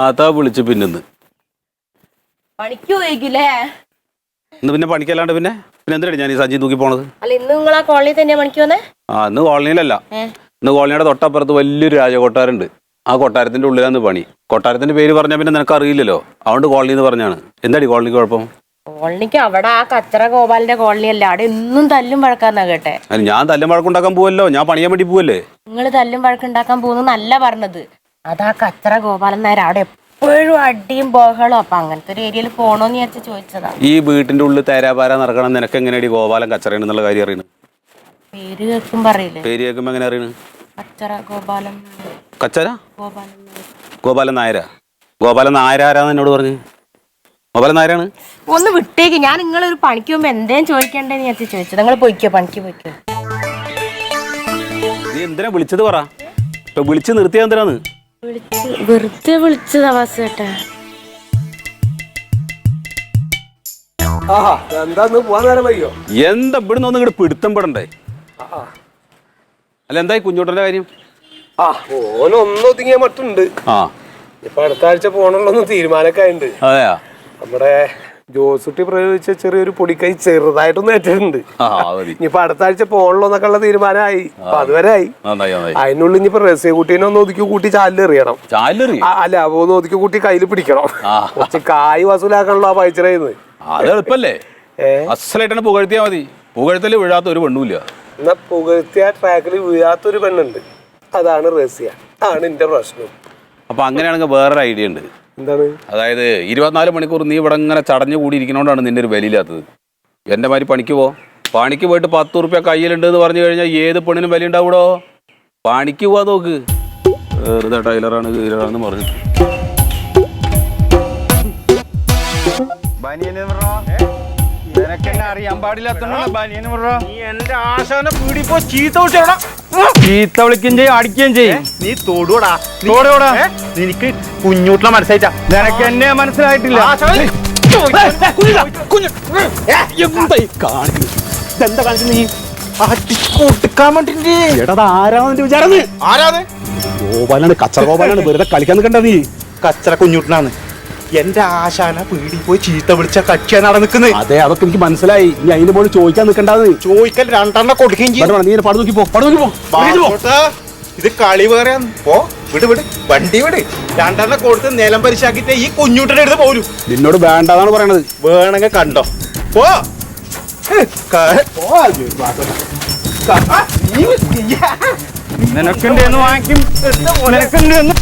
അതാ വിളിച്ചു പിന്നെന്ന് പണിക്ക് പോയിക്കില്ലേ? ഇന്ന് പിന്നെ പണിക്കല്ലാണ്ട് പിന്നെ എന്തിനാണ് ഞാൻ ഈ സഞ്ചി തൂക്കി പോണത്? അല്ല ഇന്ന് നിങ്ങൾ ആ കോളനിയിൽ തന്നെയാ പണിക്ക് വന്നേ? ഇന്ന് കോളനിയിലല്ല, ഇന്ന് കോളനിയുടെ തൊട്ടപ്പുറത്ത് വലിയൊരു രാജകൊട്ടാരുണ്ട്. ആ കൊട്ടാരത്തിന്റെ ഉള്ളിലാണ് പണി. കൊട്ടാരത്തിന്റെ പേര് പറഞ്ഞാൽ പിന്നെ നിനക്ക് അറിയില്ലല്ലോ, അതുകൊണ്ട് കോളനി എന്ന് പറഞ്ഞാണ്. എന്താടി കോളനിക്ക് കുഴപ്പം? കോളനിക്ക് അവിടെ ആ കച്ചറ ഗോപാലിന്റെ കോളനി അല്ല, അവിടെ എന്നും തല്ലും വഴക്കാന്നാ കേട്ടെ. ഞാൻ തല്ലും വഴക്കുണ്ടാക്കാൻ പോവല്ലോ, ഞാൻ പണിയാൻ വേണ്ടി പോവല്ലേ. നിങ്ങൾ തല്ലും വഴക്കുണ്ടാക്കാൻ പോകുന്നല്ല പറഞ്ഞത്, അതാ കച്ചറ ഗോപാലൻ നായർ അവിടെ എപ്പോഴും അടിയും ബഹളും. അപ്പൊ അങ്ങനത്തെ ഒരു ഏരിയയിൽ പോണോന്ന് വിചാരിച്ച് ചോദിച്ചതാ. ഈ വീട്ടിന്റെ ഉള്ളിൽ തേരാപാര നടക്കണം, നിനക്ക് എങ്ങനെയാടി ഗോപാലൻ കച്ചറയാണെന്നുള്ള കാര്യം അറിയണ്? പേര് കേൾക്കുമ്പോ അറിയില്ലേ? പേര് കേൾക്കുമ്പോ എങ്ങനെ അറിയണ്? കച്ചറ ഗോപാലൻ. കച്ചറ ഗോപാലൻ ഗോപാലൻ നായരാ? ഗോപാലൻ നായരാരാന്ന് എന്നോട് പറഞ്ഞു. ഗോപാലൻ നായരാണ്. ഒന്ന് വിട്ടേക്ക്, ഞാൻ നിങ്ങളൊരു പണിക്ക് പോകുമ്പോ എന്തേലും ചോദിക്കണ്ടേന്ന് വിചാരിച്ച് ചോദിച്ചത്. നിങ്ങൾ പോയിക്കോ, പണിക്ക് പോയിക്കോ. നീ എന്തിനാ വിളിച്ചത് പറ, ഇപ്പൊ വിളിച്ച് നിർത്തിയാ എന്തിനാന്ന്? വെറുതെ വിളിച്ചതാ വാസുവേട്ടാ. എന്താ ഇവിടുന്ന് ഒന്ന് ഇങ്ങോട്ട് പിടുത്തം പെടണ്ടേ? അല്ല എന്തായി കുഞ്ഞോട്ടന്റെ കാര്യം? ഓനൊന്നൊതുങ്ങിയ മട്ടുണ്ട്. ഇപ്പൊ അടുത്ത ആഴ്ച പോകണുള്ളൊന്ന് തീരുമാനമൊക്കെ ആയിട്ടുണ്ട്. അതെയാ? നമ്മുടെ ജോസുട്ടി പ്രയോഗിച്ച ചെറിയൊരു പൊടിക്കൈ ചെറുതായിട്ടൊന്നും ഏറ്റിട്ടുണ്ട്. ഇനിയിപ്പൊ അടുത്ത ആഴ്ച പോകണല്ലോന്നൊക്കെ ഉള്ള തീരുമാനമായി. അപ്പൊ അതുവരെ ആയി. അതിനുള്ളിൽ ഇനിയിപ്പോ റസിയ കുട്ടീനെ ഒന്ന് ഒതുക്കി കൂട്ടി ചാലിലെറിയണം. അല്ല, ഒന്ന് ഒതുക്കി കൂട്ടി കയ്യിൽ പിടിക്കണം. കുറച്ച് കായ് വസൂലാക്കണല്ലോ ആ പൈച്ചറയുന്നത്. അത് എളുപ്പല്ലേ, അസലായിട്ടാണ് പുകഴ്ത്തിയാ മതി. പുകഴ്ത്തല് വീഴാത്ത ഒരു പെണ്ണുമില്ല. എന്നാ പുകഴ്ത്തിയ ട്രാക്കിൽ വീഴാത്തൊരു പെണ്ണുണ്ട്, അതാണ് റസിയ. ആണ് എന്റെ പ്രശ്നം. അപ്പൊ അങ്ങനെയാണെങ്കിൽ വേറൊരു ഐഡിയ ഉണ്ട്. എന്താണ്? അതായത് 24 മണിക്കൂർ നീ ഇവിടെ ഇങ്ങനെ ചടഞ്ഞു കൂടി ഇരിക്കണോണ്ടാണ് നിന്റെ ഒരു വിലയില്ലാത്തത്. എന്റെ മാതിരി പണിക്ക് പണിക്ക് പോയിട്ട് 10 ഉറുപ്പ്യ കയ്യിലുണ്ട് എന്ന് പറഞ്ഞു കഴിഞ്ഞാൽ ഏത് പെണ്ണിനും വില ഉണ്ടാവൂടോ. പണിക്ക് പോവാ നോക്ക്. വെറുതെ ടൈലറാണ് പറഞ്ഞു. അറിയാൻ പാടില്ലാത്ത ചീത്ത വിളിക്കുകയും ചെയ്യും, അടിക്കുകയും ചെയ്യും. നീ തോടൂടാ എനിക്ക് കുഞ്ഞൂട്ടിനെ മനസ്സിലായിട്ടാ. നിനക്ക് എന്നെ മനസ്സിലായിട്ടില്ല. എന്താ കാണിച്ചു നീ? ഗോപാലാണ്, കച്ചറ ഗോപാലാണ്. വെറുതെ കളിക്കാൻ നിൽക്കണ്ട നീ. കച്ചറ കുഞ്ഞൂട്ടനാണ്. എന്റെ ആശാന പീടി പോയി ചീത്ത വിളിച്ച കക്ഷിയാണ് അവിടെ നിൽക്കുന്നത്. അതെ, അതൊക്കെ എനിക്ക് മനസ്സിലായി. നീ അതിന്റെ മോളിൽ ചോദിക്കാൻ നിൽക്കണ്ടാന്ന്. ചോദിക്കൽ 2 കൊടുക്കുകയും ചെയ്യും. നീ പടം നോക്കി പോ. ഇത് കളി വേറെ. പോ, വിട് വണ്ടി വിട്. 2 കൊടുത്ത് നിലം പരിശാക്കിട്ട് ഈ കുഞ്ഞൂട്ടന്റെ അടുത്ത് പോലും. നിന്നോട് വേണ്ടതാണ് പറയണത്. വേണമെങ്കിൽ കണ്ടോ. പോ. നിനക്കുണ്ടെന്ന് വാങ്ങിക്കും, നിനക്കുണ്ടെന്ന്